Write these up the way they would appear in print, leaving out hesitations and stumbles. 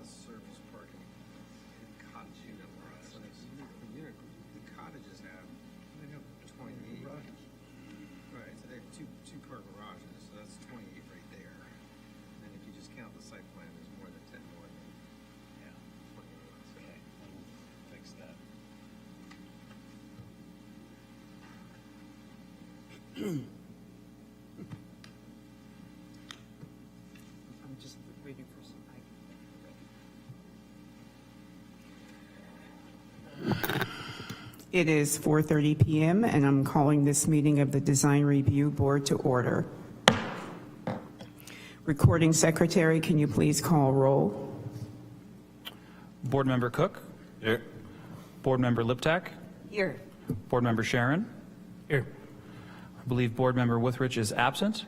the surface parking in cottage unit lots. So the cottages have 28. Right, so they have two car garages, so that's 28 right there. And if you just count the site plan, there's more than 10 more than 28. So. Okay, we'll fix that. I'm just waiting for some. It is 4:30 p.m. and I'm calling this meeting of the Design Review Board to order. Recording Secretary, can you please call roll? Board Member Cook? Here. Board Member Liptak? Here. Board Member Sharon? Here. I believe Board Member Withrich is absent.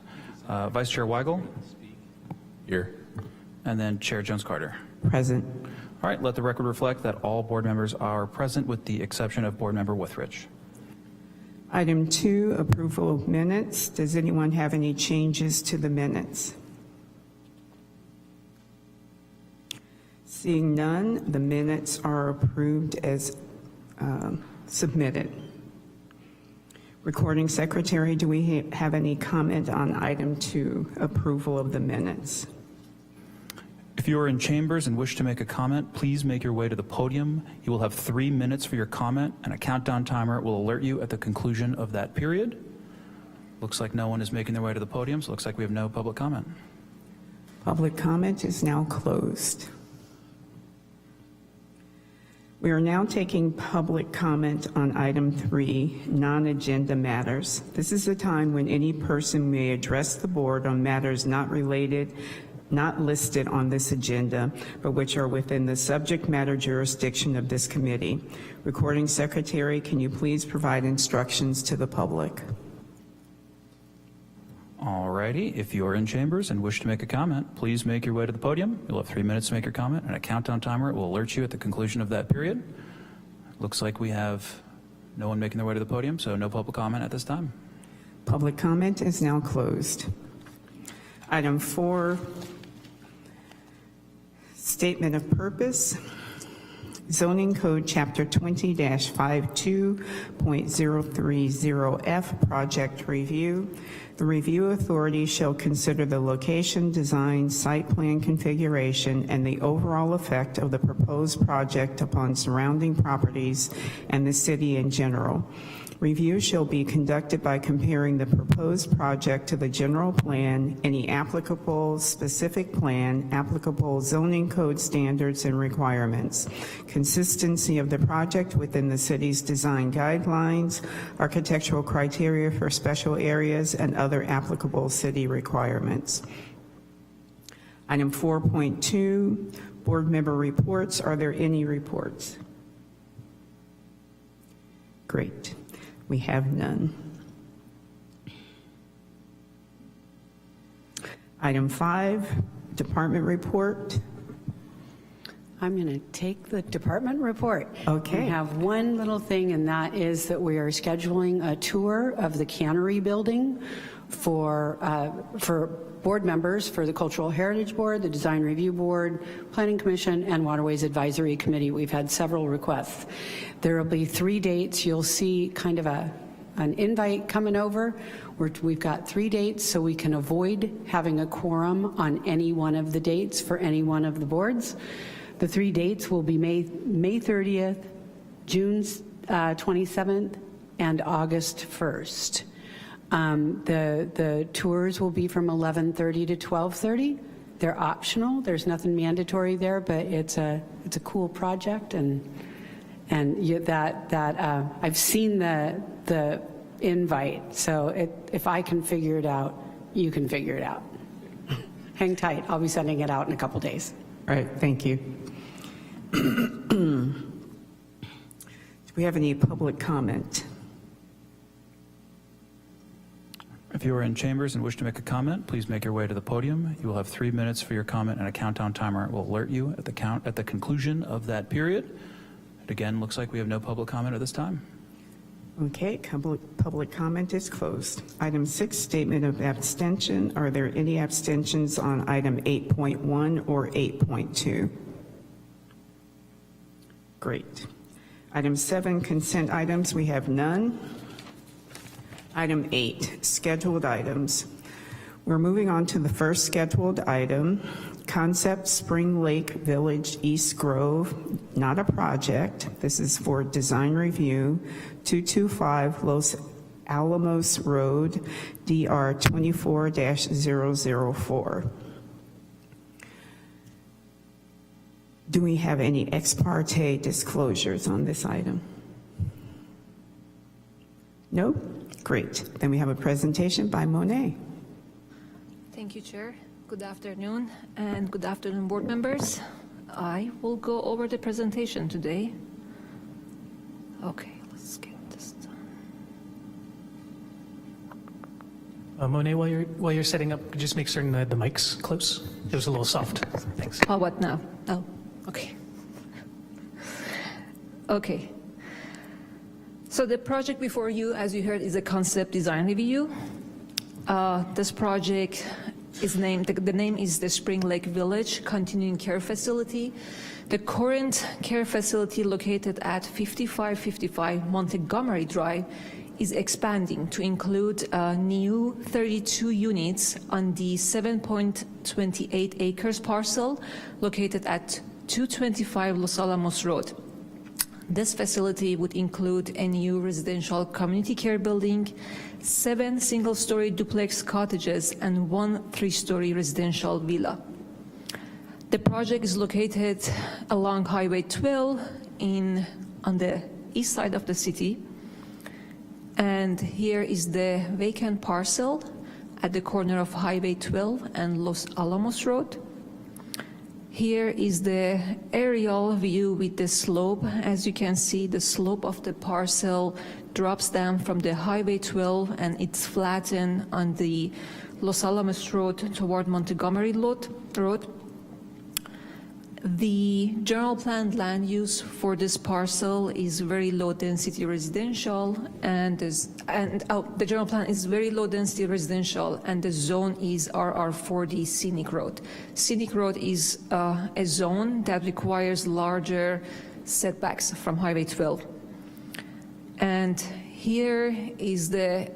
Vice Chair Weigel? Here. And then Chair Jones-Carter. Present. All right, let the record reflect that all board members are present with the exception of Board Member Withrich. Item 2, approval of minutes. Does anyone have any changes to the minutes? Seeing none, the minutes are approved as submitted. Recording Secretary, do we have any comment on item 2, approval of the minutes? If you are in chambers and wish to make a comment, please make your way to the podium. You will have 3 minutes for your comment, and a countdown timer will alert you at the conclusion of that period. Looks like no one is making their way to the podium, so it looks like we have no public comment. Public comment is now closed. We are now taking public comment on item 3, non-agenda matters. This is a time when any person may address the board on matters not listed on this agenda, but which are within the subject matter jurisdiction of this committee. Recording Secretary, can you please provide instructions to the public? All righty, if you are in chambers and wish to make a comment, please make your way to the podium. You'll have 3 minutes to make your comment, and a countdown timer will alert you at the conclusion of that period. Looks like we have no one making their way to the podium, so no public comment at this time. Public comment is now closed. Item 4, statement of purpose. Zoning Code Chapter 20-52.030F Project Review. The review authority shall consider the location, design, site plan configuration, and the overall effect of the proposed project upon surrounding properties and the city in general. Review shall be conducted by comparing the proposed project to the general plan, any applicable specific plan, applicable zoning code standards and requirements, consistency of the project within the city's design guidelines, architectural criteria for special areas, and other applicable city requirements. Item 4.2, board member reports. Are there any reports? Great. We have none. Item 5, department report. I'm going to take the department report. Okay. We have one little thing, and that is that we are scheduling a tour of the Cannery Building for board members for the Cultural Heritage Board, the Design Review Board, Planning Commission, and Waterways Advisory Committee. We've had several requests. There will be 3 dates. You'll see kind of an invite coming over. We've got 3 dates so we can avoid having a quorum on any one of the dates for any one of the boards. The 3 dates will be May 30th, June 27th, and August 1st. The tours will be from 11:30 to 12:30. They're optional. There's nothing mandatory there, but it's a cool project, and I've seen the invite. So if I can figure it out, you can figure it out. Hang tight. I'll be sending it out in a couple days. All right, thank you. Do we have any public comment? If you are in chambers and wish to make a comment, please make your way to the podium. You will have 3 minutes for your comment, and a countdown timer will alert you at the conclusion of that period. It again looks like we have no public comment at this time. Okay, public comment is closed. Item 6, statement of abstention. Are there any abstentions on item 8.1 or 8.2? Great. Item 7, consent items, we have none. Item 8, scheduled items. We're moving on to the first scheduled item, Concept Spring Lake Village East Grove, not a project. This is for design review, 225 Los Alamos Road, DR 24-004. Do we have any ex parte disclosures on this item? No? Great. Then we have a presentation by Monet. Thank you, Chair. Good afternoon, and good afternoon, board members. I will go over the presentation today. Okay, let's get this done. Monet, while you're setting up, could you just make certain that the mic's close? It was a little soft. Thanks. Oh, what now? Oh, okay. Okay. So the project before you, as you heard, is a concept design review. This project is named, the name is the Spring Lake Village Continuing Care Facility. The current care facility located at 5555 Montgomery Drive is expanding to include new 32 units on the 7.28 acres parcel located at 225 Los Alamos Road. This facility would include a new residential community care building, 7 single-story duplex cottages, and 1 3-story residential villa. The project is located along Highway 12 on the east side of the city. And here is the vacant parcel at the corner of Highway 12 and Los Alamos Road. Here is the aerial view with the slope. As you can see, the slope of the parcel drops down from the Highway 12 and it's flattened on the Los Alamos Road toward Montgomery Road. The general planned land use for this parcel is very low density residential, the general plan is very low density residential, and the zone is RR40 Scenic Road. Scenic Road is a zone that requires larger setbacks from Highway 12. And here is the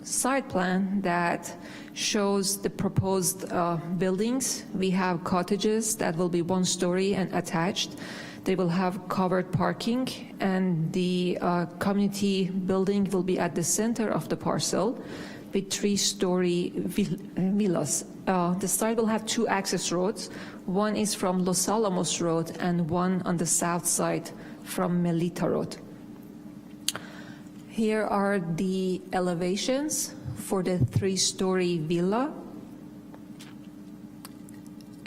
site plan that shows the proposed buildings. We have cottages that will be 1-story and attached. They will have covered parking, and the community building will be at the center of the parcel with 3-story villas. The site will have 2 access roads. One is from Los Alamos Road and one on the south side from Melita Road. Here are the elevations for the 3-story villa.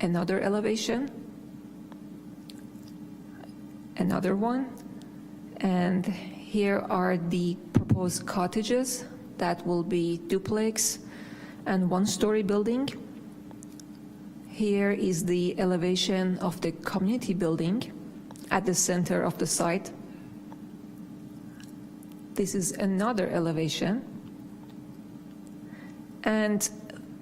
Another elevation. Another one. And here are the proposed cottages that will be duplex and 1-story building. Here is the elevation of the community building at the center of the site. This is another elevation. And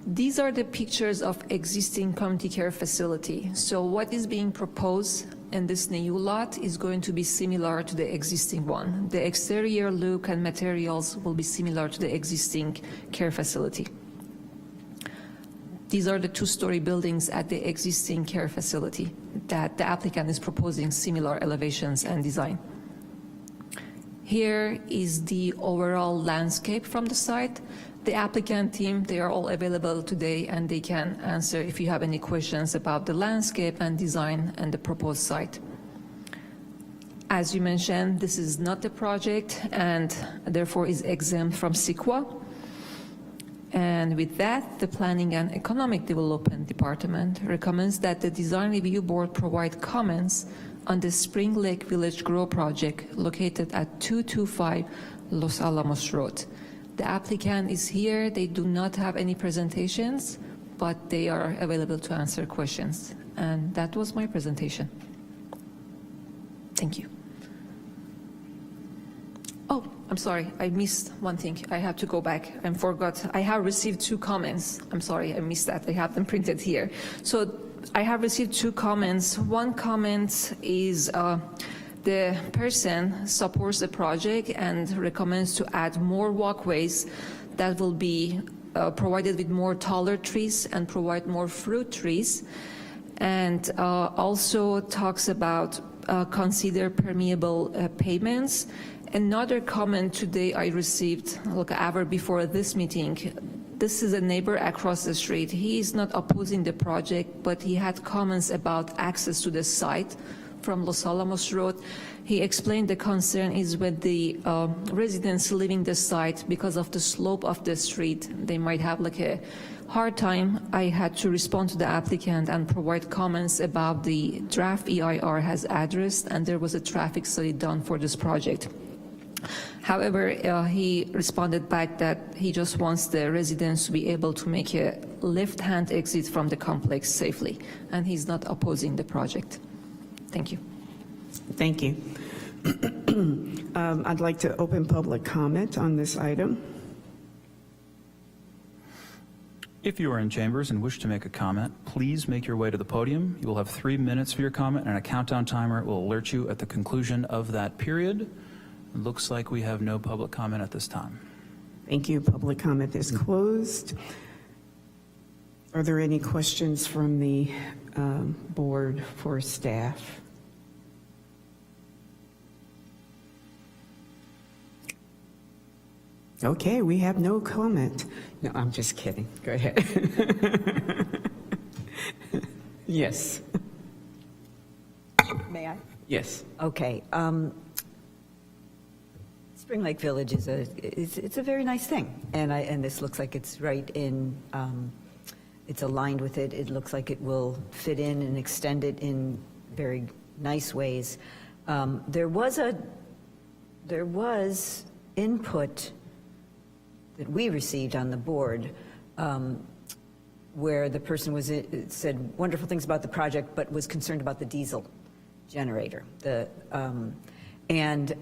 these are the pictures of existing community care facility. So what is being proposed in this new lot is going to be similar to the existing one. The exterior look and materials will be similar to the existing care facility. These are the 2-story buildings at the existing care facility that the applicant is proposing similar elevations and design. Here is the overall landscape from the site. The applicant team, they are all available today and they can answer if you have any questions about the landscape and design and the proposed site. As you mentioned, this is not a project and therefore is exempt from CEQA. And with that, the Planning and Economic Development Department recommends that the Design Review Board provide comments on the Spring Lake Village Grow project located at 225 Los Alamos Road. The applicant is here. They do not have any presentations, but they are available to answer questions. And that was my presentation. Thank you. Oh, I'm sorry, I missed one thing. I have to go back. I forgot. I have received 2 comments. I'm sorry, I missed that. I have them printed here. So I have received 2 comments. One comment is the the person supports the project and recommends to add more walkways that will be provided with more taller trees and provide more fruit trees, and also talks about consider permeable pavements. Another comment today I received like an hour before this meeting. This is a neighbor across the street. He is not opposing the project, but he had comments about access to the site from Los Alamos Road. He explained the concern is with the residents leaving the site because of the slope of the street. They might have like a hard time. I had to respond to the applicant and provide comments about the draft EIR has addressed, and there was a traffic study done for this project. However, he responded back that he just wants the residents to be able to make a left-hand exit from the complex safely, and he's not opposing the project. Thank you. Thank you. I'd like to open public comment on this item. If you are in chambers and wish to make a comment, please make your way to the podium. You will have 3 minutes for your comment, and a countdown timer will alert you at the conclusion of that period. It looks like we have no public comment at this time. Thank you. Public comment is closed. Are there any questions from the board for staff? Okay, we have no comment. No, I'm just kidding. Go ahead. Yes. May I? Yes. Okay. Spring Lake Village is it's a very nice thing, and this looks like it's right in. It's aligned with it. It looks like it will fit in and extend it in very nice ways. There was input that we received on the board where the person said wonderful things about the project, but was concerned about the diesel generator. And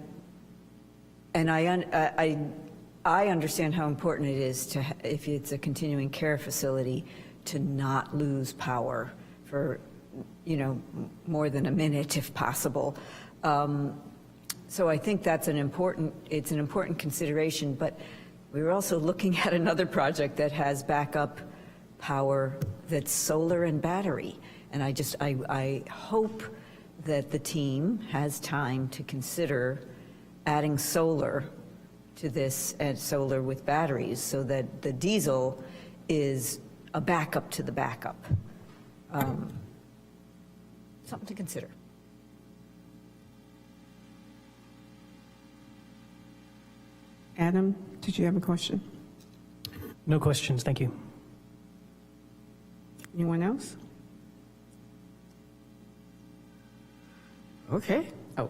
I understand how important it is to, if it's a continuing care facility, to not lose power for, more than a minute if possible. So I think that's it's an important consideration, but we were also looking at another project that has backup power that's solar and battery. And I hope that the team has time to consider adding solar to this, and solar with batteries, so that the diesel is a backup to the backup. Something to consider. Adam, did you have a question? No questions, thank you. Anyone else? Okay. Oh.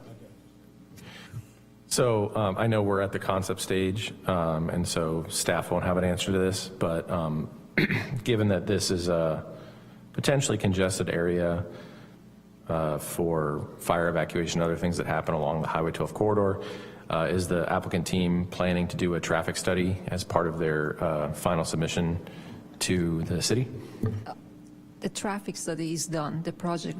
So I know we're at the concept stage, and so staff won't have an answer to this, but given that this is a potentially congested area for fire evacuation and other things that happen along the Highway 12 corridor, is the applicant team planning to do a traffic study as part of their final submission to the city? The traffic study is done. The project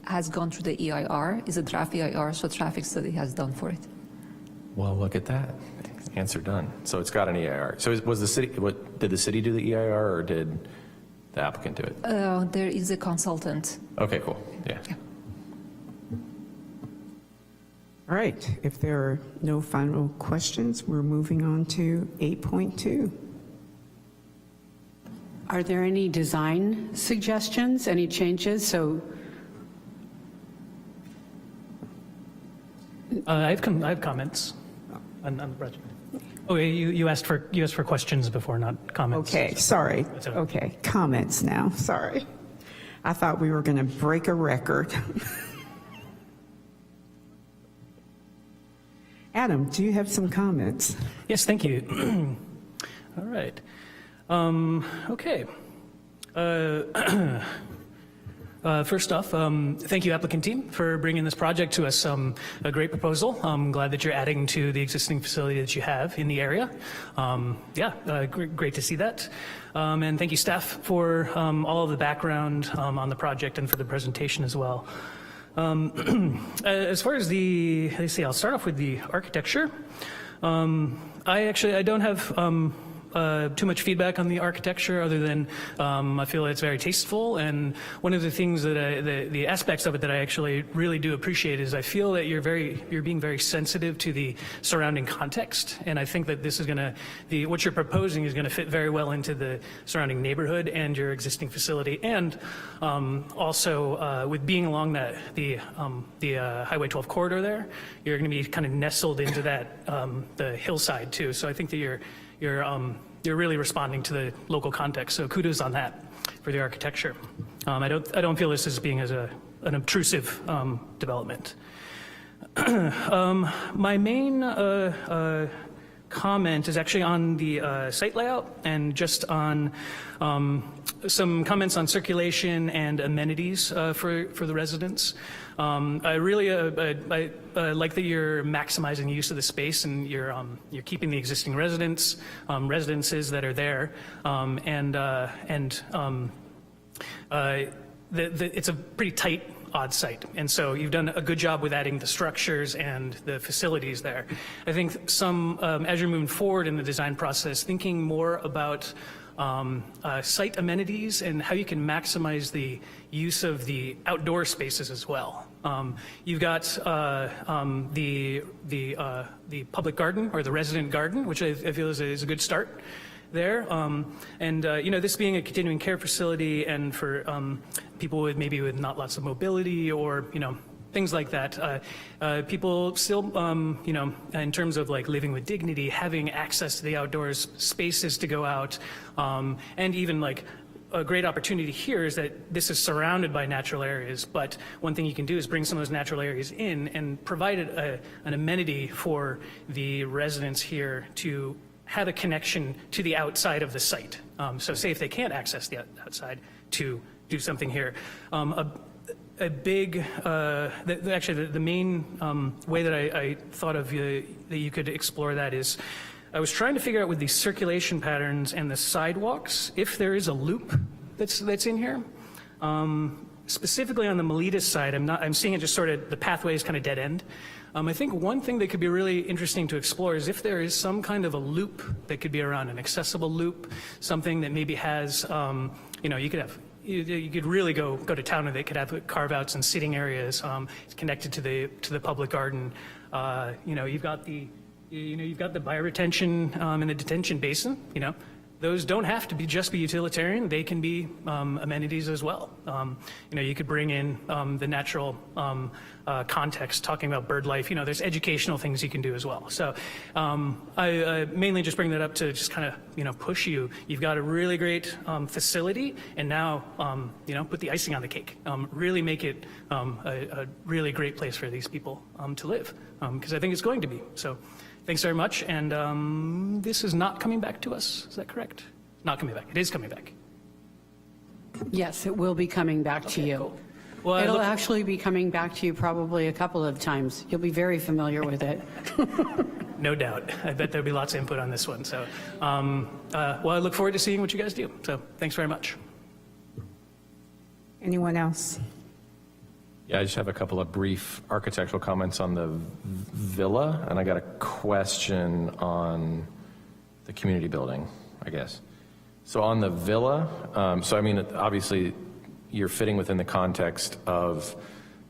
has gone through the EIR. It's a draft EIR, so traffic study has done for it. Well, look at that. Answer done. So it's got an EIR. So was the city, did the city do the EIR, or did the applicant do it? There is a consultant. Okay, cool. Yeah. All right. If there are no final questions, we're moving on to 8.2. Are there any design suggestions, any changes? So I have comments on the project. Oh, you asked for questions before, not comments. Okay, sorry. That's okay. Okay, comments now. Sorry. I thought we were going to break a record. Adam, do you have some comments? Yes, thank you. All right. Okay. First off, thank you, applicant team, for bringing this project to us. A great proposal. I'm glad that you're adding to the existing facility that you have in the area. Great to see that. And thank you, staff, for all of the background on the project and for the presentation as well. As far as let's see, I'll start off with the architecture. I don't have too much feedback on the architecture other than I feel it's very tasteful, and one of the things that the aspects of it that I actually really do appreciate is I feel that you're being very sensitive to the surrounding context, and I think that this is what you're proposing is going to fit very well into the surrounding neighborhood and your existing facility, and also with being along the Highway 12 corridor there, you're going to be kind of nestled into that the hillside too. So I think that you're really responding to the local context. So kudos on that for the architecture. I don't feel this as being as an obtrusive development. My main comment is actually on the site layout and just on some comments on circulation and amenities for the residents. I really like that you're maximizing the use of the space and you're keeping the existing residences that are there, it's a pretty tight odd site, and so you've done a good job with adding the structures and the facilities there. I think as you're moving forward in the design process, thinking more about site amenities and how you can maximize the use of the outdoor spaces as well. You've got the public garden or the resident garden, which I feel is a good start there. This being a continuing care facility and for people with not lots of mobility or, things like that. People still, in terms of like living with dignity, having access to the outdoors, spaces to go out, and even like a great opportunity here is that this is surrounded by natural areas, but one thing you can do is bring some of those natural areas in and provide an amenity for the residents here to have a connection to the outside of the site. So say if they can't access the outside, to do something here. The main way that I thought of that you could explore that is, I was trying to figure out with the circulation patterns and the sidewalks, if there is a loop that's in here. Specifically on the Miletus side, I'm seeing it just sort of, the pathway is kind of dead end. I think one thing that could be really interesting to explore is if there is some kind of a loop that could be around, an accessible loop, something that maybe has, you could really go to town with it. Could have carve-outs and sitting areas connected to the public garden. You've got the bioretention and the detention basin. Those don't have to just be utilitarian. They can be amenities as well. You could bring in the natural context, talking about bird life. There's educational things you can do as well. So I mainly just bring that up to just kind of push you. You've got a really great facility, and now put the icing on the cake. Really make it a really great place for these people to live, because I think it's going to be. So. Thanks very much, and this is not coming back to us, is that correct? Not coming back, it is coming back. Yes, it will be coming back to you. Cool. Well, it'll actually be coming back to you probably a couple of times. You'll be very familiar with it. No doubt, I bet there'll be lots of input on this one, so. I look forward to seeing what you guys do, so thanks very much. Anyone else? Yeah, I just have a couple of brief architectural comments on the villa, and I got a question on the community building, I guess. So on the villa, obviously you're fitting within the context of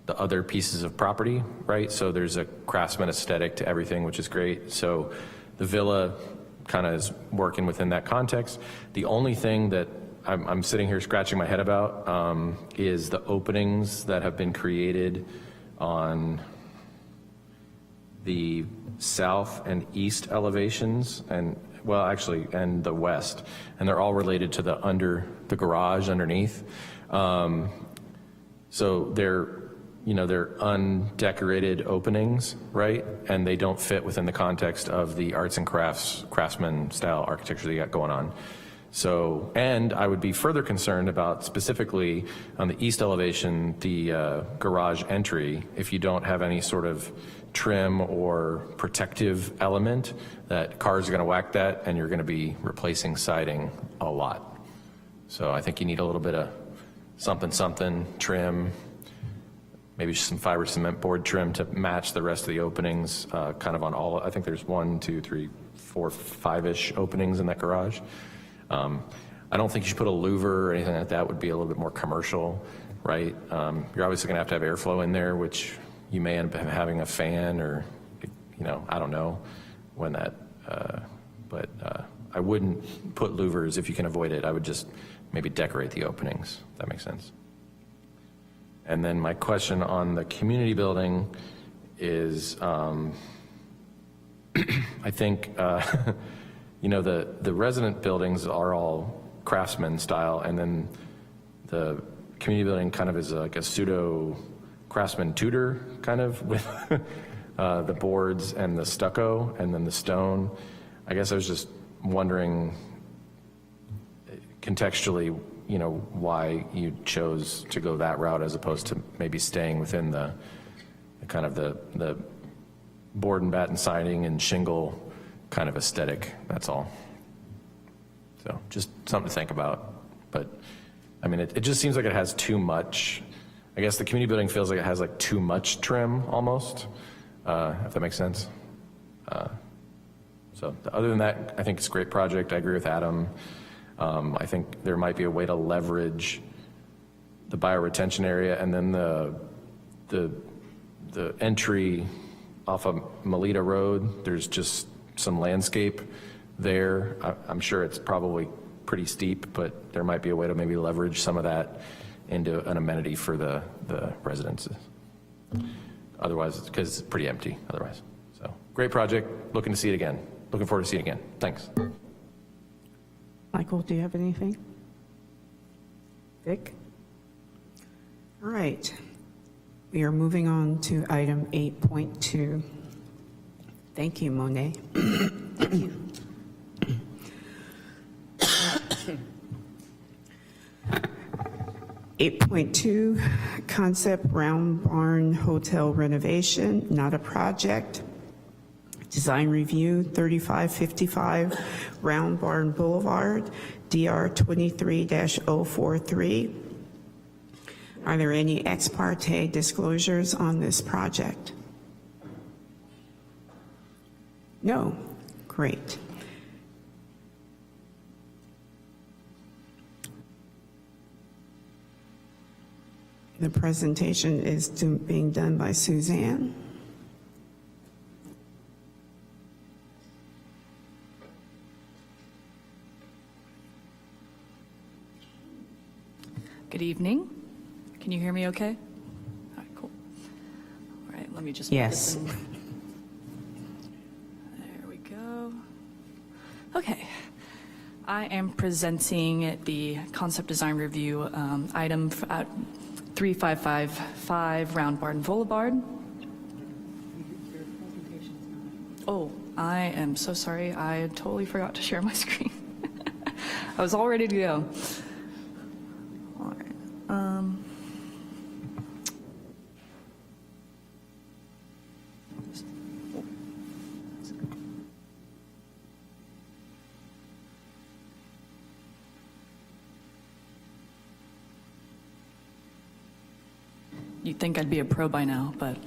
the other pieces of property, right? So there's a craftsman aesthetic to everything, which is great. So the villa kind of is working within that context. The only thing that I'm sitting here scratching my head about is the openings that have been created on the south and east elevations, and the west, and they're all related to the garage underneath. So they're undecorated openings, right? And they don't fit within the context of the arts and craftsman style architecture that you got going on. So, and I would be further concerned about specifically on the east elevation, the garage entry, if you don't have any sort of trim or protective element, that cars are going to whack that and you're going to be replacing siding a lot. So I think you need a little bit of something trim, maybe just some fiber cement board trim to match the rest of the openings, kind of on all, I think there's 1, 2, 3, 4, 5-ish openings in that garage. I don't think you should put a louver or anything like that. Would be a little bit more commercial, right? You're obviously gonna have to have airflow in there, which you may end up having a fan or, I don't know when that, but I wouldn't put louvers if you can avoid it. I would just maybe decorate the openings. If that makes sense. And then my question on the community building is, I think, the resident buildings are all craftsman style, and then the community building kind of is like a pseudo craftsman Tudor kind of with the boards and the stucco and then the stone. I guess I was just wondering contextually, why you chose to go that route as opposed to maybe staying within the kind of the board and batten siding and shingle kind of aesthetic. That's all. So just something to think about. But I mean, it just seems like it has too much. I guess the community building feels like it has like too much trim almost, if that makes sense. So other than that, I think it's a great project. I agree with Adam. I think there might be a way to leverage the bioretention area, and then the entry off of Melita Road. There's just some landscape there. I'm sure it's probably pretty steep, but there might be a way to maybe leverage some of that into an amenity for the residences. Otherwise, because it's pretty empty otherwise. So great project. Looking to see it again. Looking forward to see it again. Thanks. Michael, do you have anything? Vic? All right. We are moving on to item 8.2. Thank you, Monet. Thank you. 8.2, concept round barn hotel renovation, not a project. Design review, 3555 Round Barn Boulevard, DR 23-043. Are there any ex parte disclosures on this project? No. Great. The presentation is being done by Suzanne. Good evening. Can you hear me okay? All right, cool. All right, let me just put Yes. this in. There we go. Okay. I am presenting the concept design review item at 3555 Round Barn Boulevard. Oh, I am so sorry. I totally forgot to share my screen. I was all ready to go. All right. You'd think I'd be a pro by now, but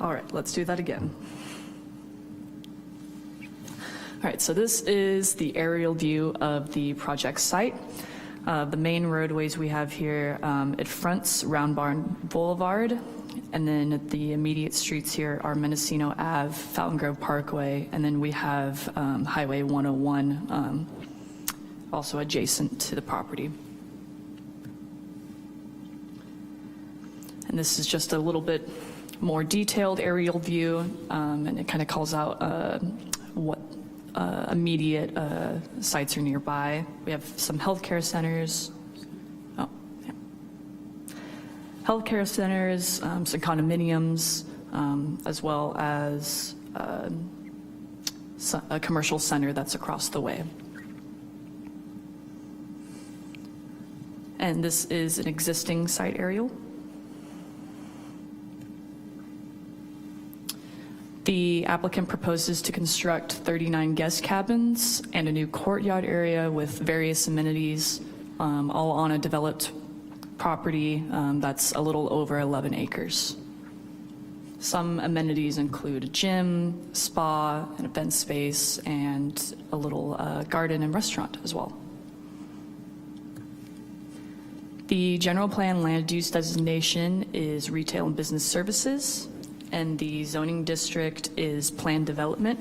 all right, let's do that again. All right, so this is the aerial view of the project site. The main roadways we have here, it fronts Round Barn Boulevard, and then the immediate streets here are Mendocino Ave, Fountain Grove Parkway, and then we have Highway 101 also adjacent to the property. And this is just a little bit more detailed aerial view, and it kind of calls out what immediate sites are nearby. We have some healthcare centers. Oh, yeah. Healthcare centers, some condominiums, as well as a commercial center that's across the way. And this is an existing site aerial. The applicant proposes to construct 39 guest cabins and a new courtyard area with various amenities, all on a developed property that's a little over 11 acres. Some amenities include a gym, spa, an event space, and a little garden and restaurant as well. The general plan land use designation is retail and business services, and the zoning district is planned development,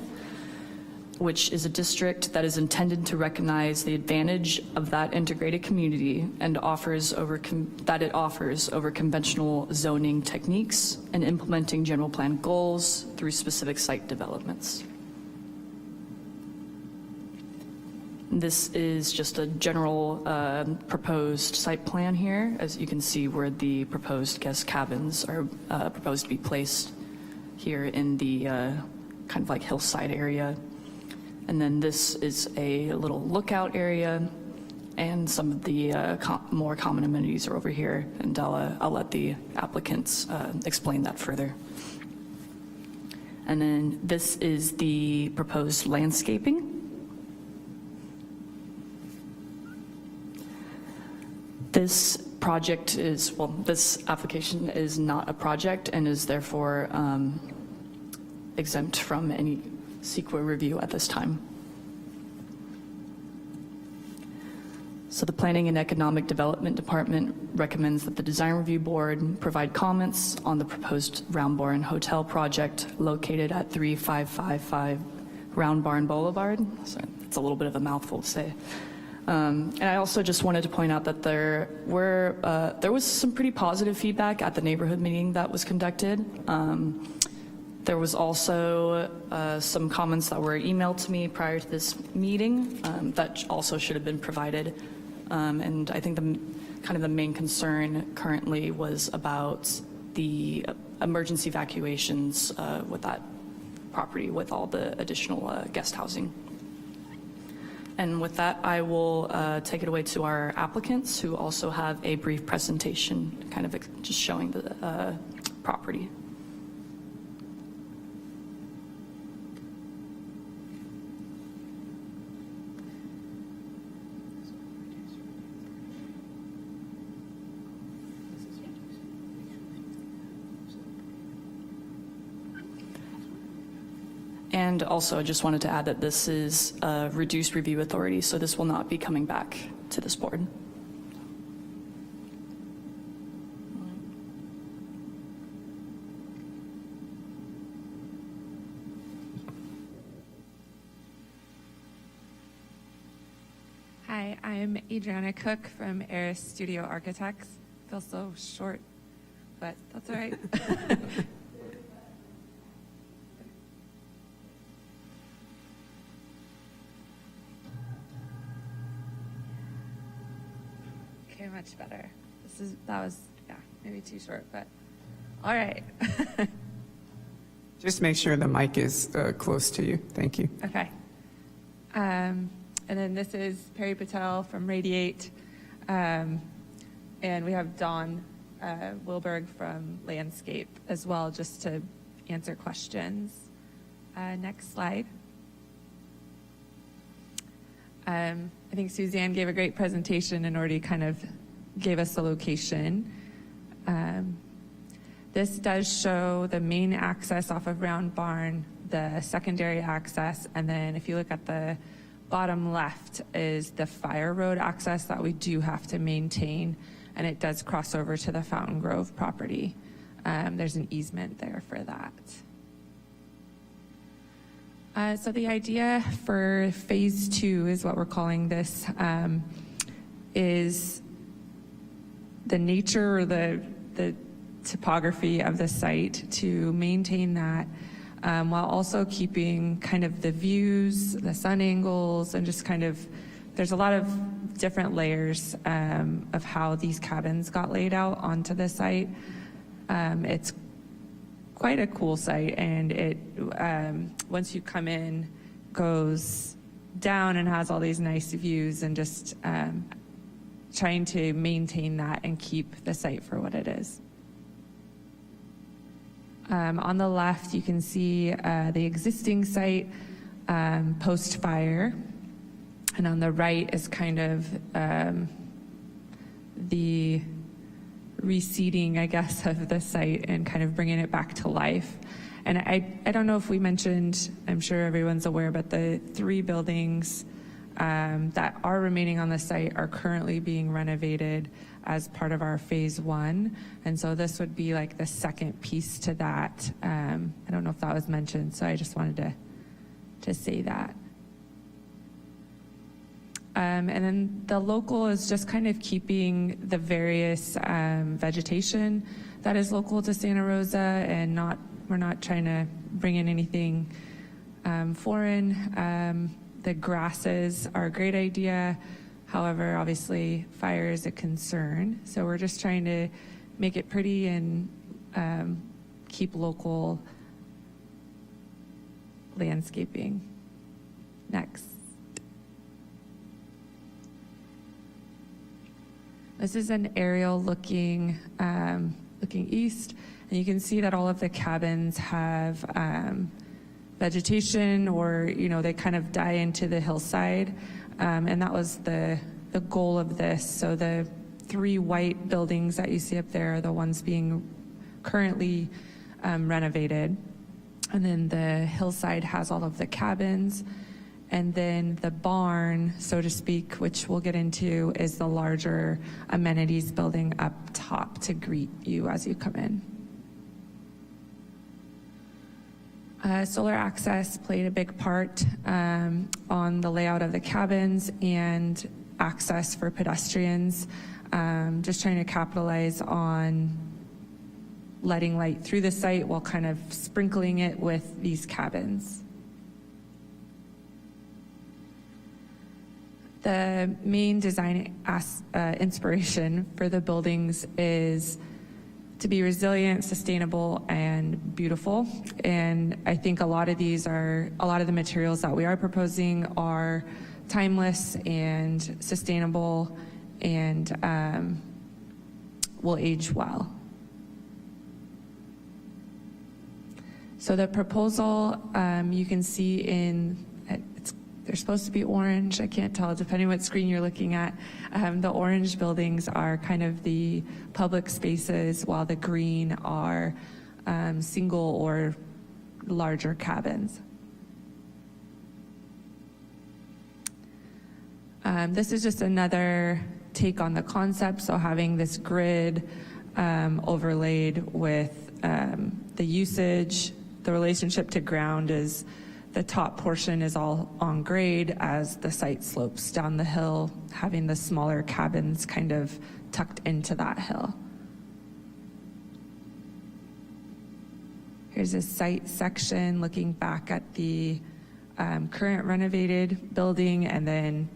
which is a district that is intended to recognize the advantage of that integrated community and offers over conventional zoning techniques and implementing general plan goals through specific site developments. This is just a general proposed site plan here, as you can see where the proposed guest cabins are proposed to be placed here in the kind of like hillside area. And then this is a little lookout area, and some of the more common amenities are over here, and I'll let the applicants explain that further. And then this is the proposed landscaping. This project is, well, this application is not a project and is therefore exempt from any CEQA review at this time. So the Planning and Economic Development Department recommends that the Design Review Board provide comments on the proposed Round Barn Hotel project located at 3555 Round Barn Boulevard. So it's a little bit of a mouthful to say. And I also just wanted to point out that there was some pretty positive feedback at the neighborhood meeting that was conducted. There was also some comments that were emailed to me prior to this meeting that also should have been provided. And I think the main concern currently was about the emergency evacuations with that property with all the additional guest housing. And with that, I will take it away to our applicants, who also have a brief presentation kind of just showing the property. And also, I just wanted to add that this is a reduced review authority, so this will not be coming back to this board. Hi, I'm Adriana Cook from Eris Studio Architects. Feels so short, but that's all right. Okay, much better. That was maybe too short, but all right. Just make sure the mic is close to you. Thank you. Okay. And then this is Perry Patel from Radiate. And we have Dawn Wilberg from Landscape as well, just to answer questions. Next slide. I think Suzanne gave a great presentation and already kind of gave us the location. This does show the main access off of Round Barn, the secondary access, and then if you look at the bottom left is the Fire Road access that we do have to maintain, and it does cross over to the Fountain Grove property. There's an easement there for that. So the idea for phase 2 is what we're calling this, is the nature or the topography of the site, to maintain that while also keeping kind of the views, the sun angles, and just kind of, there's a lot of different layers of how these cabins got laid out onto the site. It's quite a cool site, and it once you come in, goes down and has all these nice views, and just trying to maintain that and keep the site for what it is. On the left, you can see the existing site post-fire, and on the right is kind of the reseeding, I guess, of the site and kind of bringing it back to life. And I don't know if we mentioned, I'm sure everyone's aware, but the 3 buildings that are remaining on the site are currently being renovated as part of our phase 1. And so this would be like the second piece to that. I don't know if that was mentioned, so I just wanted to say that. And then the local is just kind of keeping the various vegetation that is local to Santa Rosa, and we're not trying to bring in anything foreign. The grasses are a great idea. However, obviously fire is a concern. So we're just trying to make it pretty and keep local landscaping. Next. This is an aerial looking east, and you can see that all of the cabins have vegetation, or they kind of die into the hillside, and that was the goal of this. So the 3 white buildings that you see up there are the ones being currently renovated, and then the hillside has all of the cabins. And then the barn, so to speak, which we'll get into, is the larger amenities building up top to greet you as you come in. Solar access played a big part on the layout of the cabins and access for pedestrians, just trying to capitalize on letting light through the site while kind of sprinkling it with these cabins. The main design inspiration for the buildings is to be resilient, sustainable, and beautiful. And I think a lot of the materials that we are proposing are timeless and sustainable and will age well. So the proposal, you can see they're supposed to be orange. I can't tell, depending what screen you're looking at. The orange buildings are kind of the public spaces, while the green are single or larger cabins. This is just another take on the concept. So having this grid overlaid with the usage, the relationship to ground is the top portion is all on grade as the site slopes down the hill, having the smaller cabins kind of tucked into that hill. Here's a site section looking back at the current renovated building and then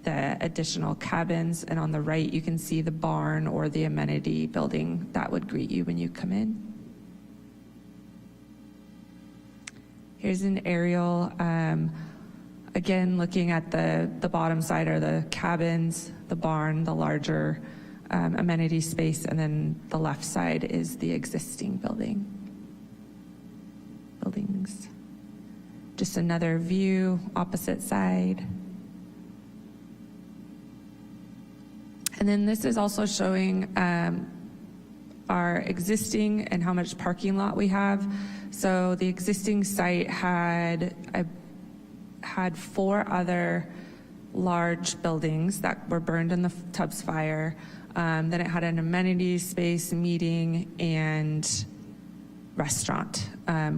the additional cabins. And on the right, you can see the barn or the amenity building that would greet you when you come in. Here's an aerial, again, looking at the bottom side are the cabins, the barn, the larger amenity space, and then the left side is the existing buildings. Just another view, opposite side. And then this is also showing our existing and how much parking lot we have. So the existing site had 4 other large buildings that were burned in the Tubbs fire. Then it had an amenities space, meeting, and restaurant,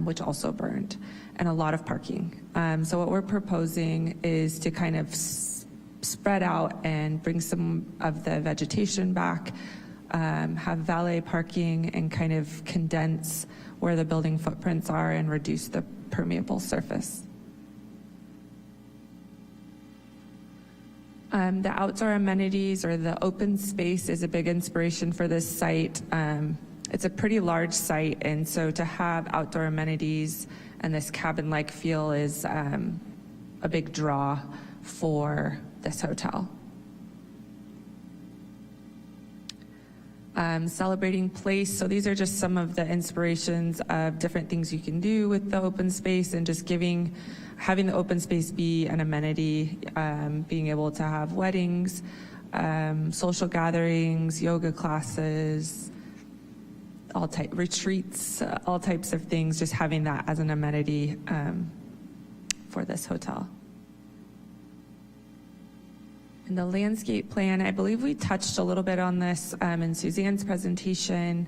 which also burned, and a lot of parking. So what we're proposing is to kind of spread out and bring some of the vegetation back, have valet parking, and kind of condense where the building footprints are and reduce the permeable surface. The outdoor amenities or the open space is a big inspiration for this site. It's a pretty large site, and so to have outdoor amenities and this cabin-like feel is a big draw for this hotel. Celebrating place. So these are just some of the inspirations of different things you can do with the open space, and just having the open space be an amenity, being able to have weddings, social gatherings, yoga classes, retreats, all types of things, just having that as an amenity for this hotel. And the landscape plan, I believe we touched a little bit on this in Suzanne's presentation.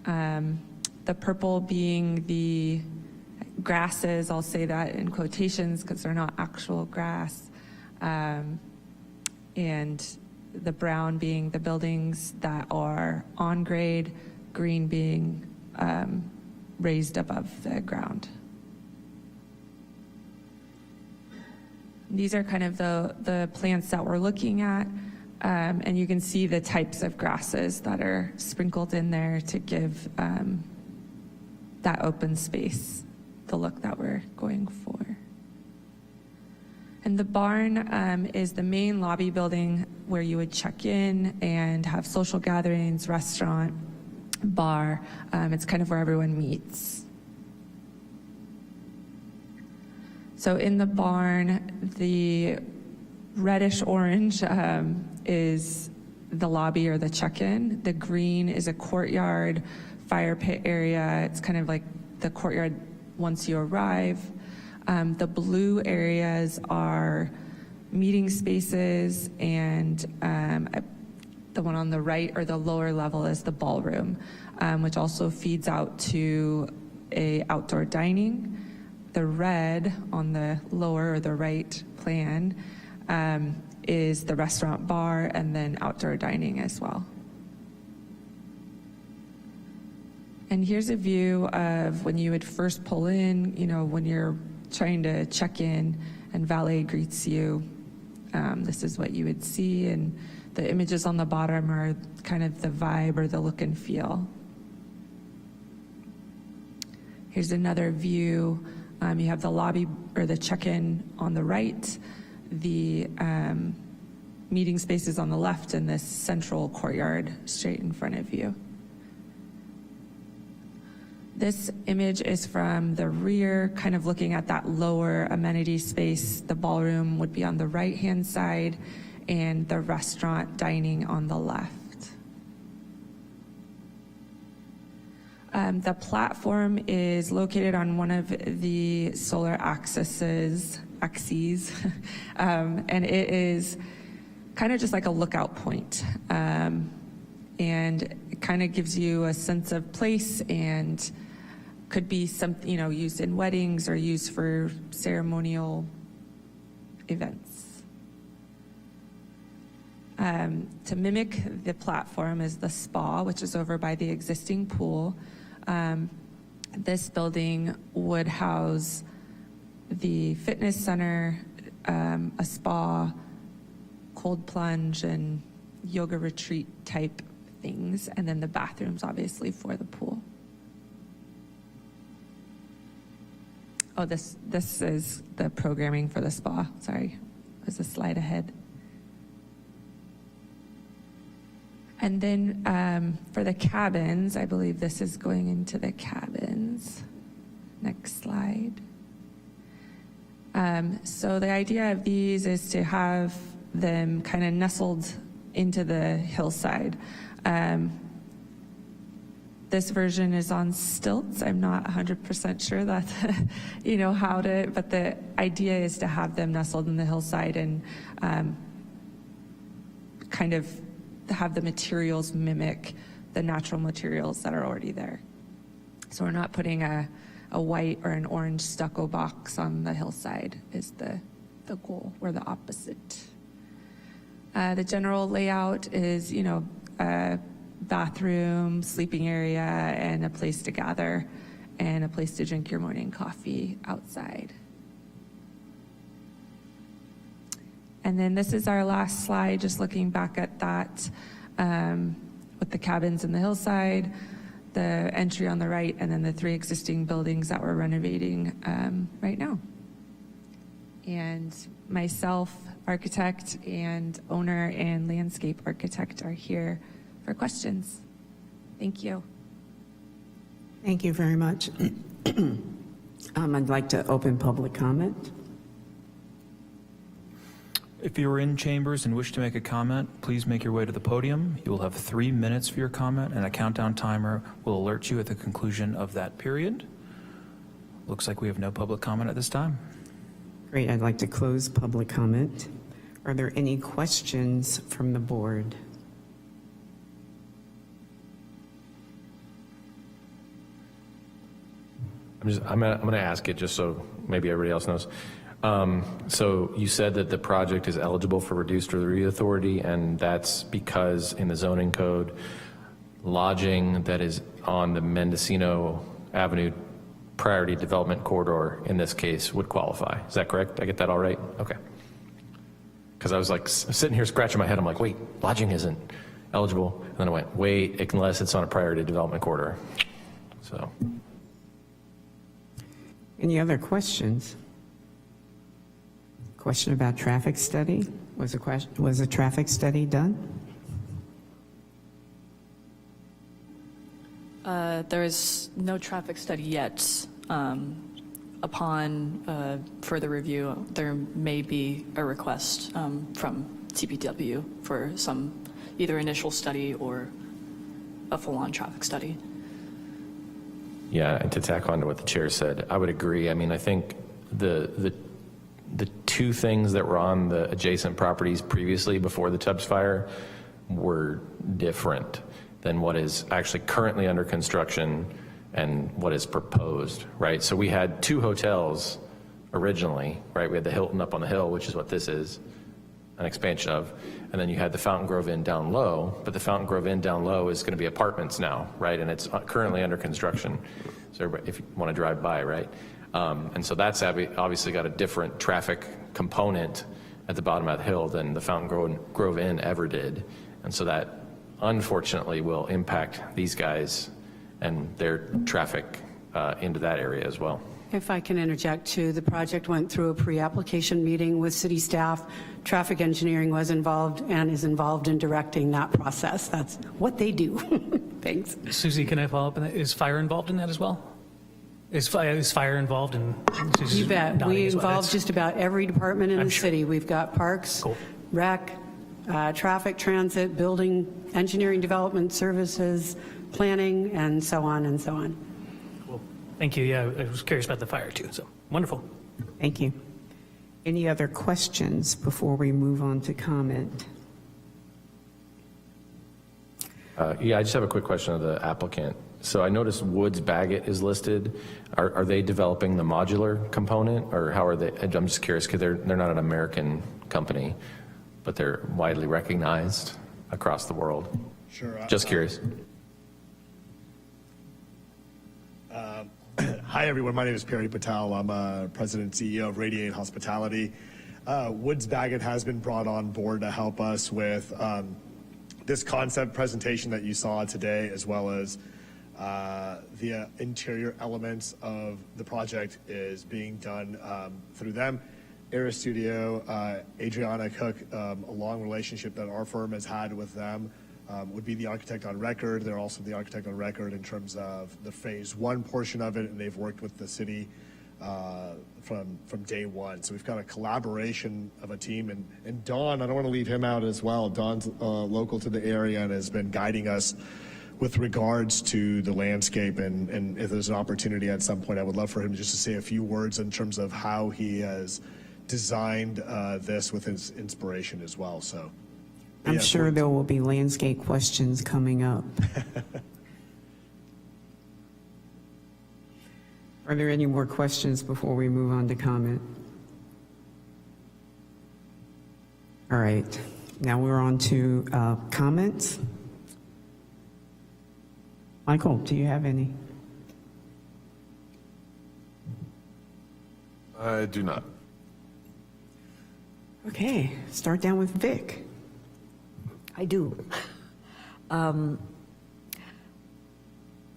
The purple being the grasses, I'll say that in quotations because they're not actual grass, and the brown being the buildings that are on grade, green being raised above the ground. These are kind of the plants that we're looking at, and you can see the types of grasses that are sprinkled in there to give that open space the look that we're going for. And the barn is the main lobby building where you would check in and have social gatherings, restaurant, bar. It's kind of where everyone meets. So in the barn, the reddish orange is the lobby or the check-in. The green is a courtyard, fire pit area. It's kind of like the courtyard once you arrive. The blue areas are meeting spaces, and the one on the right or the lower level is the ballroom, which also feeds out to a outdoor dining. The red on the lower or the right plan is the restaurant bar, and then outdoor dining as well. And here's a view of when you would first pull in, when you're trying to check in and valet greets you. This is what you would see, and the images on the bottom are kind of the vibe or the look and feel. Here's another view. You have the lobby or the check-in on the right, the meeting spaces on the left, and this central courtyard straight in front of you. This image is from the rear, kind of looking at that lower amenity space. The ballroom would be on the right-hand side, and the restaurant dining on the left. The platform is located on one of the solar axes, and it is kind of just like a lookout point. And it kind of gives you a sense of place, and could be something, used in weddings or used for ceremonial events. To mimic the platform is the spa, which is over by the existing pool. This building would house the fitness center, a spa, cold plunge, and yoga retreat type things, and then the bathrooms obviously for the pool. Oh, this is the programming for the spa. Sorry, there's a slide ahead. And then for the cabins, I believe this is going into the cabins. Next slide. So the idea of these is to have them kind of nestled into the hillside. This version is on stilts. I'm not 100% sure that, how to, but the idea is to have them nestled in the hillside and kind of have the materials mimic the natural materials that are already there. So we're not putting a white or an orange stucco box on the hillside is the goal. We're the opposite. The general layout is, a bathroom, sleeping area, and a place to gather, and a place to drink your morning coffee outside. And then this is our last slide, just looking back at that with the cabins in the hillside, the entry on the right, and then the 3 existing buildings that we're renovating right now. And myself, architect, and owner and landscape architect are here for questions. Thank you. Thank you very much. I'd like to open public comment. If you are in chambers and wish to make a comment, please make your way to the podium. You will have 3 minutes for your comment, and a countdown timer will alert you at the conclusion of that period. Looks like we have no public comment at this time. Great, I'd like to close public comment. Are there any questions from the board? I'm going to ask it just so maybe everybody else knows. So you said that the project is eligible for reduced review authority, and that's because in the zoning code, lodging that is on the Mendocino Avenue priority development corridor in this case would qualify. Is that correct? I get that all right? Okay. Because I was like sitting here scratching my head. I'm like, wait, lodging isn't eligible. And then I went, wait, unless it's on a priority development corridor. So. Any other questions? Question about traffic study? Was a traffic study done? There is no traffic study yet. Upon further review, there may be a request from TPW for some either initial study or a full-on traffic study. Yeah, and to tack on to what the chair said, I would agree. I mean, I think the two things that were on the adjacent properties previously before the Tubbs fire were different than what is actually currently under construction and what is proposed, right? So we had 2 hotels originally, right? We had the Hilton up on the hill, which is what this is, an expansion of, and then you had the Fountain Grove Inn down low, but the Fountain Grove Inn down low is going to be apartments now, right? And it's currently under construction. So everybody, if you want to drive by, right? And so that's obviously got a different traffic component at the bottom of the hill than the Fountain Grove Inn ever did. And so that unfortunately will impact these guys and their traffic into that area as well. If I can interject too, the project went through a pre-application meeting with city staff. Traffic engineering was involved and is involved in directing that process. That's what they do. Thanks. Susie, can I follow up on that? Is fire involved in that as well? Is fire involved in Susie's You bet. nodding We as well? involve That's- just about every department in I'm the sure. city. We've got parks, Cool. rec, traffic, transit, building, engineering development services, planning, and so on and so on. Cool. Thank you. Yeah, I was curious about the fire too. So wonderful. Thank you. Any other questions before we move on to comment? Yeah, I just have a quick question of the applicant. So I noticed Woods Baggett is listed. Are they developing the modular component, or how are they? I'm just curious because they're not an American company, but they're widely recognized across the world. Sure. Just curious. Hi, everyone. My name is Perry Patel. I'm President and CEO of Radiate Hospitality. Woods Baggett has been brought on board to help us with this concept presentation that you saw today, as well as the interior elements of the project is being done through them. Era Studio, Adriana Cook, a long relationship that our firm has had with them, would be the architect on record. They're also the architect on record in terms of the phase 1 portion of it, and they've worked with the city from day one. So we've got a collaboration of a team, and Don, I don't want to leave him out as well. Don's local to the area and has been guiding us with regards to the landscape, and if there's an opportunity at some point, I would love for him just to say a few words in terms of how he has designed this with his inspiration as well. So I'm yeah, sure there will be landscape questions coming up. Are there any more questions before we move on to comment? All right, now we're on to comments. Michael, do you have any? I do not. Okay, start down with Vic. I do.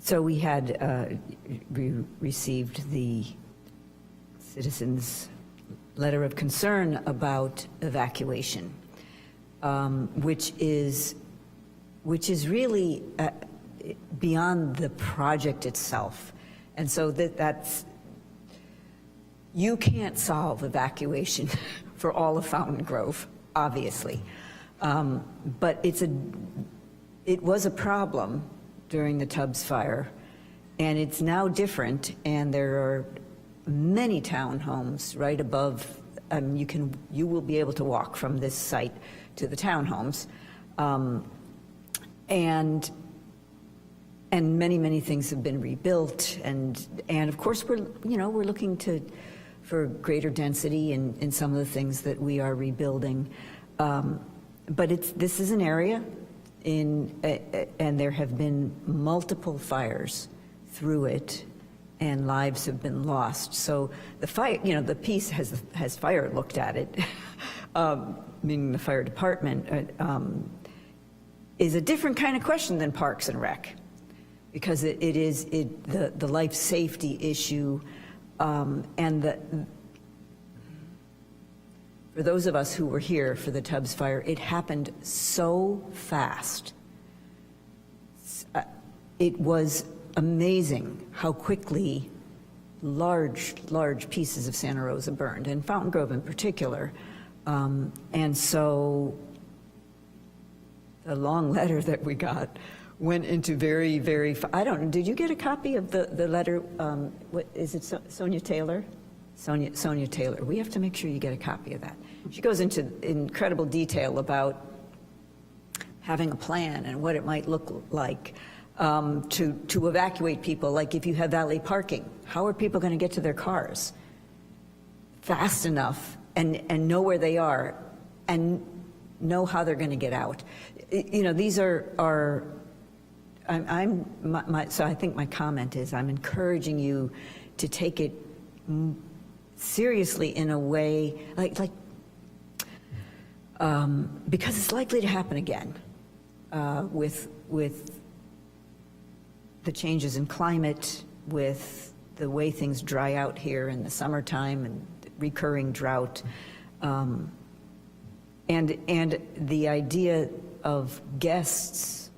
So we had received the citizens' letter of concern about evacuation, which is really beyond the project itself. And so that's you can't solve evacuation for all of Fountain Grove, obviously. But it was a problem during the Tubbs fire, and it's now different, and there are many townhomes right above. You will be able to walk from this site to the townhomes, and many things have been rebuilt, and of course we're looking for greater density in some of the things that we are rebuilding, but this is an area and there have been multiple fires through it, and lives have been lost. So the fire, the piece has fire looked at it, meaning the fire department, is a different kind of question than Parks and Rec, because it is the life safety issue, and for those of us who were here for the Tubbs fire, it happened so fast. It was amazing how quickly large pieces of Santa Rosa burned, and Fountain Grove in particular. And so the long letter that we got went into very, I don't know, did you get a copy of the letter? What is it, Sonia Taylor? Sonia Taylor. We have to make sure you get a copy of that. She goes into incredible detail about having a plan and what it might look like to evacuate people. Like if you have valet parking, how are people going to get to their cars fast enough and know where they are and know how they're going to get out? These are so I think my comment is I'm encouraging you to take it seriously in a way because it's likely to happen again with the changes in climate, with the way things dry out here in the summertime and recurring drought, and the idea of guests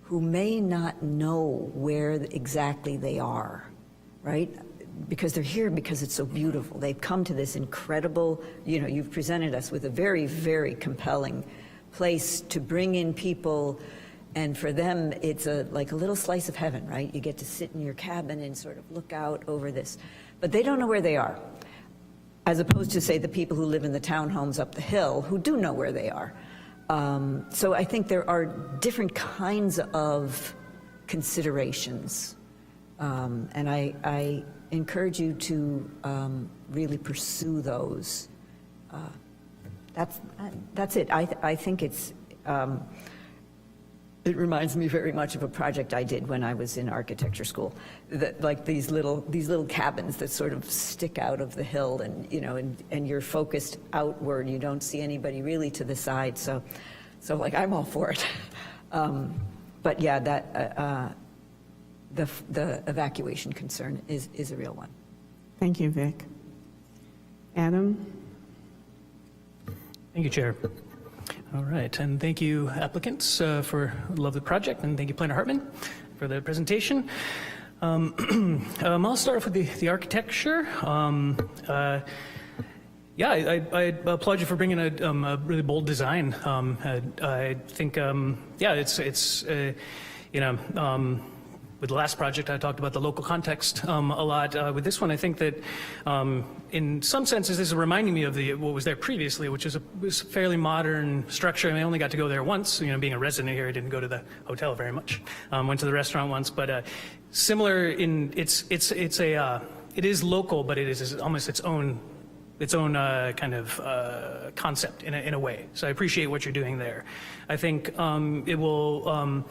who may not know where exactly they are, right? Because they're here because it's so beautiful. They've come to this incredible, you've presented us with a very, very compelling place to bring in people, and for them it's like a little slice of heaven, right? You get to sit in your cabin and sort of look out over this, but they don't know where they are, as opposed to, say, the people who live in the townhomes up the hill who do know where they are. So I think there are different kinds of considerations, and I encourage you to really pursue those. That's it. I think it's. It reminds me very much of a project I did when I was in architecture school. Like these little cabins that sort of stick out of the hill, and you're focused outward. You don't see anybody really to the side. So like I'm all for it. But yeah, that. The evacuation concern is a real one. Thank you, Vic. Adam? Thank you, Chair. All right, and thank you, applicants, for love the project, and thank you, Planner Hartman, for the presentation. I'll start off with the architecture. Yeah, I applaud you for bringing a really bold design. I think, yeah, it's with the last project, I talked about the local context a lot. With this one, I think that in some senses, this is reminding me of what was there previously, which was a fairly modern structure. I mean, I only got to go there once. Being a resident here, I didn't go to the hotel very much. Went to the restaurant once, but similar in it is local, but it is almost its own kind of concept in a way. So I appreciate what you're doing there. I think it will.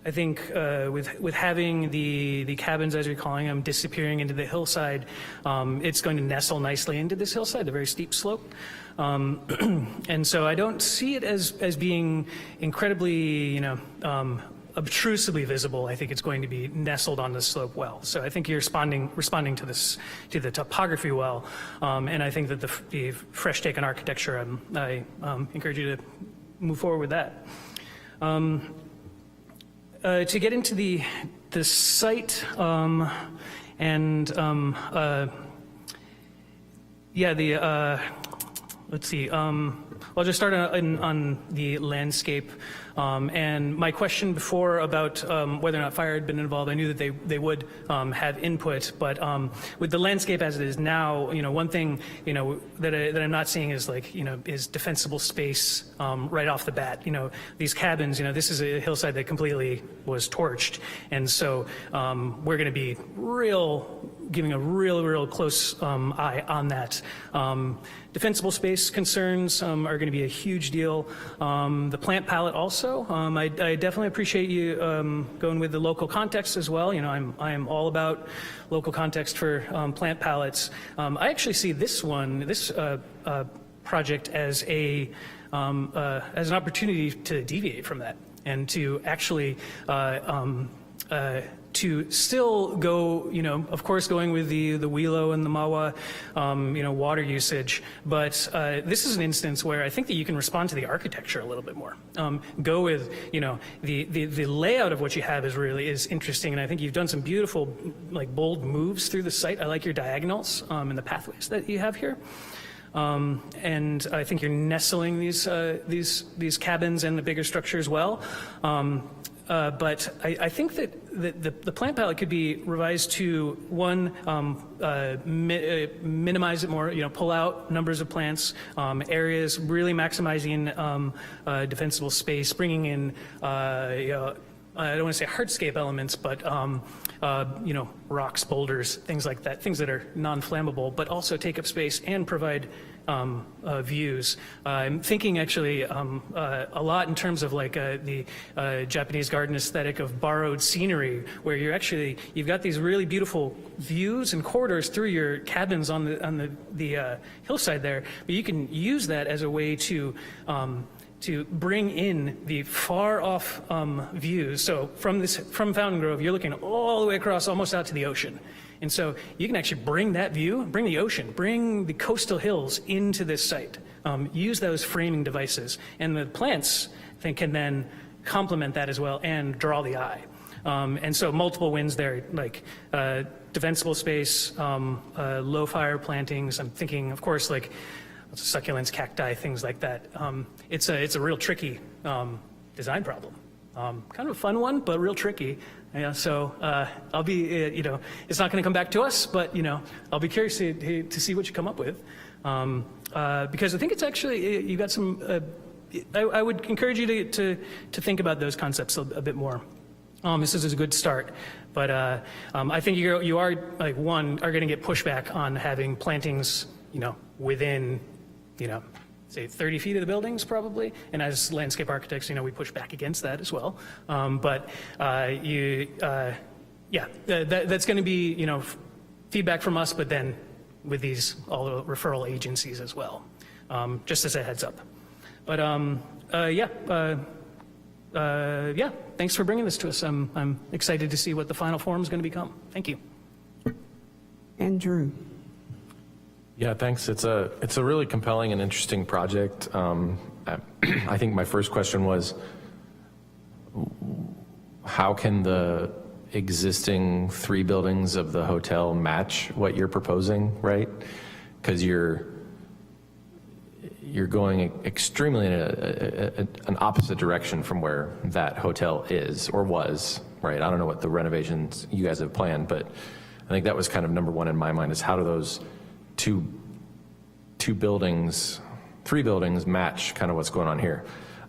I think with having the cabins, as you're calling them, disappearing into the hillside, it's going to nestle nicely into this hillside, the very steep slope. And so I don't see it as being incredibly, obtrusively visible. I think it's going to be nestled on the slope well. So I think you're responding to the topography well. And I think that the fresh take on architecture, I encourage you to move forward with that. To get into the site and Yeah, let's see. I'll just start on the landscape. And my question before about whether or not fire had been involved, I knew that they would have input, but with the landscape as it is now, one thing, that I'm not seeing is is defensible space right off the bat. These cabins, this is a hillside that completely was torched. And so we're going to be giving a real close eye on that. Defensible space concerns are going to be a huge deal. The plant palette also. I definitely appreciate you going with the local context as well. I am all about local context for plant palettes. I actually see this project as an opportunity to deviate from that and to actually to still go, of course, going with the Wilo and the Mawa, water usage. But this is an instance where I think that you can respond to the architecture a little bit more. Go with, the layout of what you have is interesting, and I think you've done some beautiful, bold moves through the site. I like your diagonals and the pathways that you have here. And I think you're nestling these cabins and the bigger structure as well. But I think that the plant palette could be revised to, one, minimize it more, pull out numbers of plants, areas, really maximizing defensible space, bringing in, I don't want to say hardscape elements, but, rocks, boulders, things like that, things that are non-flammable, but also take up space and provide views. I'm thinking actually a lot in terms of the Japanese garden aesthetic of borrowed scenery, where you've got these really beautiful views and corridors through your cabins on the hillside there, but you can use that as a way to bring in the far off views. So from Fountain Grove, you're looking all the way across, almost out to the ocean. And so you can actually bring that view, bring the ocean, bring the coastal hills into this site. Use those framing devices. And the plants, I think, can then complement that as well and draw the eye. And so multiple wins there, defensible space, low fire plantings. I'm thinking, of course, succulents, cacti, things like that. It's a real tricky design problem. Kind of a fun one, but real tricky. Yeah, so I'll be, it's not going to come back to us, but I'll be curious to see what you come up with, because I think it's actually you've got some. I would encourage you to think about those concepts a bit more. This is a good start, but I think you are are going to get pushback on having plantings, within, say 30 feet of the buildings probably. And as landscape architects, we push back against that as well. But that's going to be, feedback from us, but then with all the referral agencies as well, just as a heads up. But thanks for bringing this to us. I'm excited to see what the final form is going to become. Thank you. Andrew. Yeah, thanks. It's a really compelling and interesting project. I think my first question was, how can the existing 3 buildings of the hotel match what you're proposing, right? Because you're going extremely in an opposite direction from where that hotel is or was, right? I don't know what the renovations you guys have planned, but I think that was kind of number one in my mind, is how do those two buildings, 3 buildings match kind of what's going on here.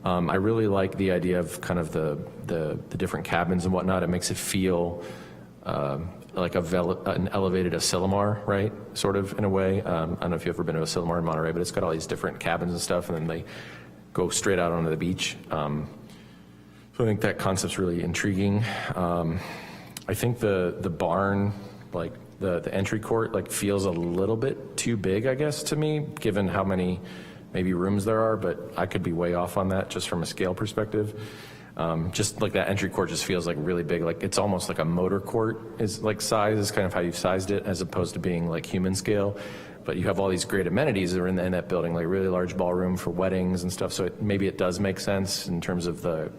I really like the idea of kind of the different cabins and whatnot. It makes it feel like an elevated Asilomar, right? Sort of, in a way. I don't know if you've ever been to Asilomar in Monterey, but it's got all these different cabins and stuff, and then they go straight out onto the beach. So I think that concept's really intriguing. I think the barn, the entry court, feels a little bit too big, I guess, to me, given how many maybe rooms there are, but I could be way off on that just from a scale perspective. Just that entry court just feels really big. It's almost like a motor court is size is kind of how you've sized it, as opposed to being human scale. But you have all these great amenities that are in that building, really large ballroom for weddings and stuff. So maybe it does make sense in terms of the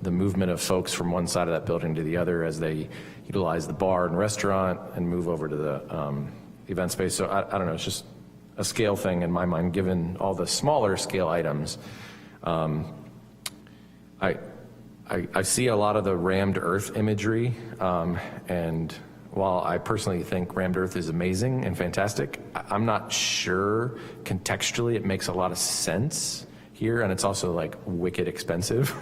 movement of folks from one side of that building to the other as they utilize the bar and restaurant and move over to event space. So I don't know, it's just a scale thing in my mind, given all the smaller scale items. I see a lot of the rammed earth imagery, and while I personally think rammed earth is amazing and fantastic, I'm not sure contextually it makes a lot of sense here, and it's also like wicked expensive.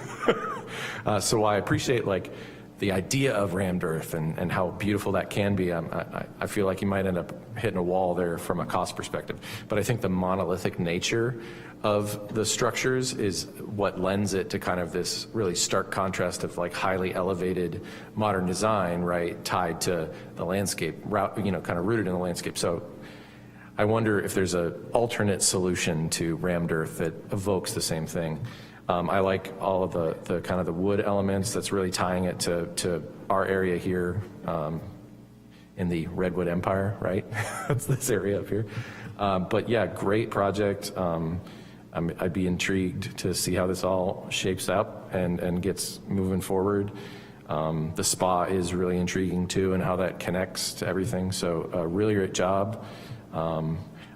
So I appreciate like the idea of rammed earth and how beautiful that can be. I feel like you might end up hitting a wall there from a cost perspective, but I think the monolithic nature of the structures is what lends it to kind of this really stark contrast of like highly elevated modern design, right, tied to the landscape, you know, kind of rooted in the landscape. So I wonder if there's an alternate solution to rammed earth that evokes the same thing. I like all of the kind of the wood elements that's really tying it to our area here in the Redwood Empire, right? That's this area up here. But yeah, great project. I'd be intrigued to see how this all shapes up and gets moving forward. The spa is really intriguing too, and how that connects to everything. So a really great job. I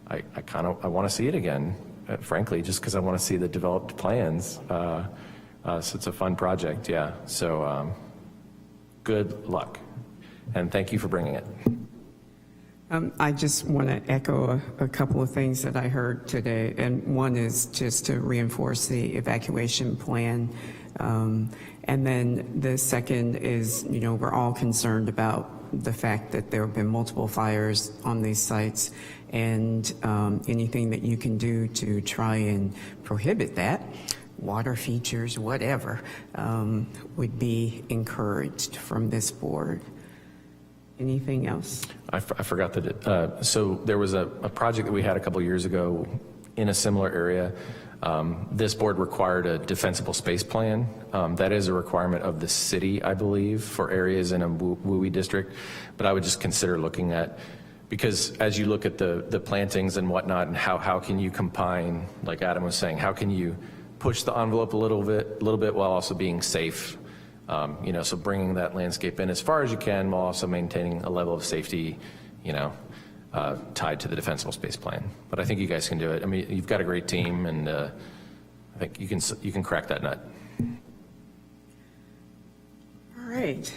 want to see it again, frankly, just because I want to see the developed plans. So it's a fun project, yeah. So good luck, and thank you for bringing it. I just want to echo a couple of things that I heard today, and one is just to reinforce the evacuation plan. And then the second is, you know, we're all concerned about the fact that there have been multiple fires on these sites, and anything that you can do to try and prohibit that, water features, whatever, would be encouraged from this board. Anything else? I forgot that. So there was a project that we had a couple years ago in a similar area. This board required a defensible space plan. That is a requirement of the city, I believe, for areas in a WUI district. But I would just consider looking at, because as you look at the plantings and whatnot, and how can you combine, like Adam was saying, how can you push the envelope a little bit while also being safe? You know, so bringing that landscape in as far as you can while also maintaining a level of safety, you know, tied to the defensible space plan. But I think you guys can do it. I mean, you've got a great team, and I think you can crack that nut. All right.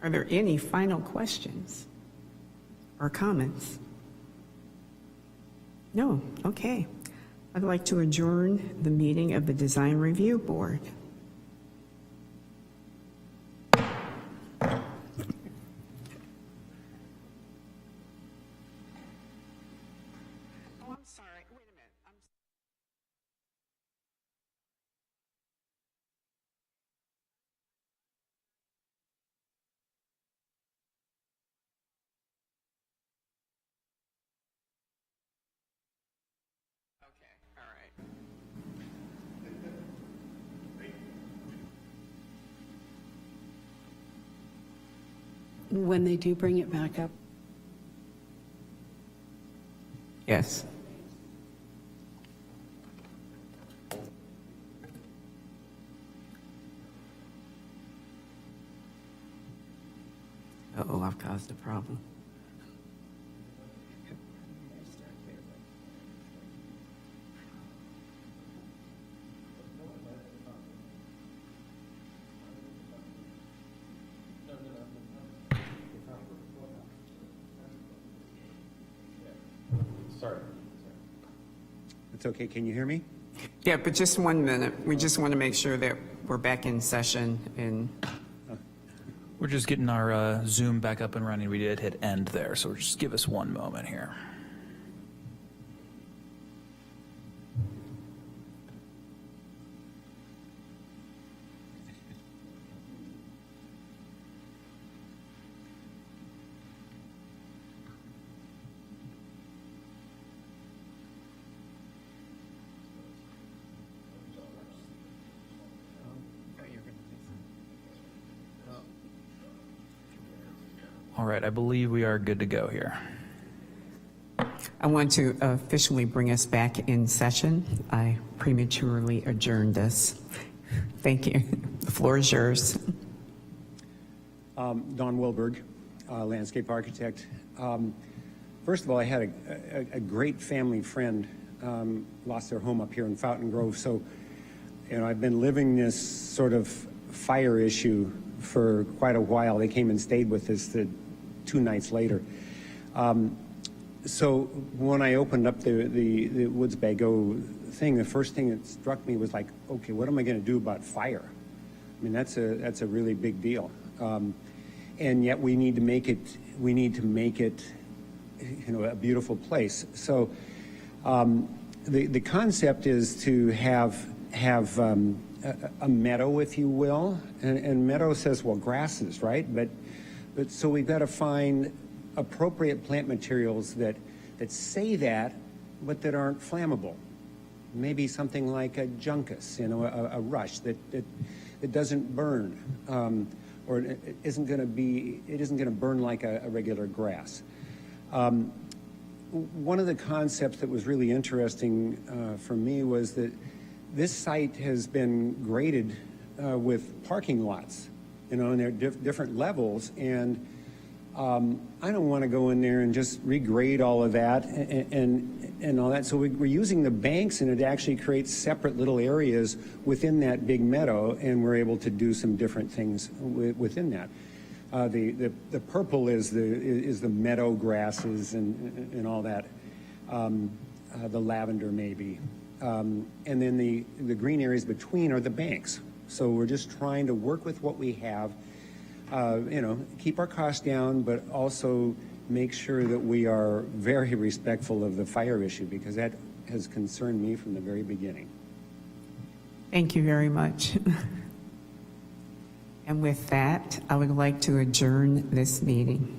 Are there any final questions or comments? No? Okay. I'd like to adjourn the meeting of the Design Review Board. When they do bring it back up. Yes. Uh-oh, I've caused a problem. Sorry. It's okay. Can you hear me? Yeah, but just 1 minute. We just want to make sure that we're back in session and. We're just getting our Zoom back up and running. We did hit end there, so just give us 1 moment here. All right, I believe we are good to go here. I want to officially bring us back in session. I prematurely adjourned us. Thank you. The floor is yours. Don Wilberg, landscape architect. First of all, I had a great family friend lost their home up here in Fountain Grove. So, I've been living this sort of fire issue for quite a while. They came and stayed with us 2 nights later. So when I opened up the Woods Bagot thing, the first thing that struck me was like, okay, what am I going to do about fire? I mean, that's a really big deal. And yet we need to make it, a beautiful place. So the concept is to have a meadow, if you will, and meadow says, well, grasses, right? But so we've got to find appropriate plant materials that say that, but that aren't flammable. Maybe something like a juncus, a rush that doesn't burn, or it isn't going to burn like a regular grass. One of the concepts that was really interesting for me was that this site has been graded with parking lots, and they're different levels, and I don't want to go in there and just regrade all of that and all that. So we're using the banks, and it actually creates separate little areas within that big meadow, and we're able to do some different things within that. The purple is the meadow grasses and all that, the lavender maybe, and then the green areas between are the banks. So we're just trying to work with what we have. Keep our costs down, but also make sure that we are very respectful of the fire issue, because that has concerned me from the very beginning. Thank you very much. And with that, I would like to adjourn this meeting.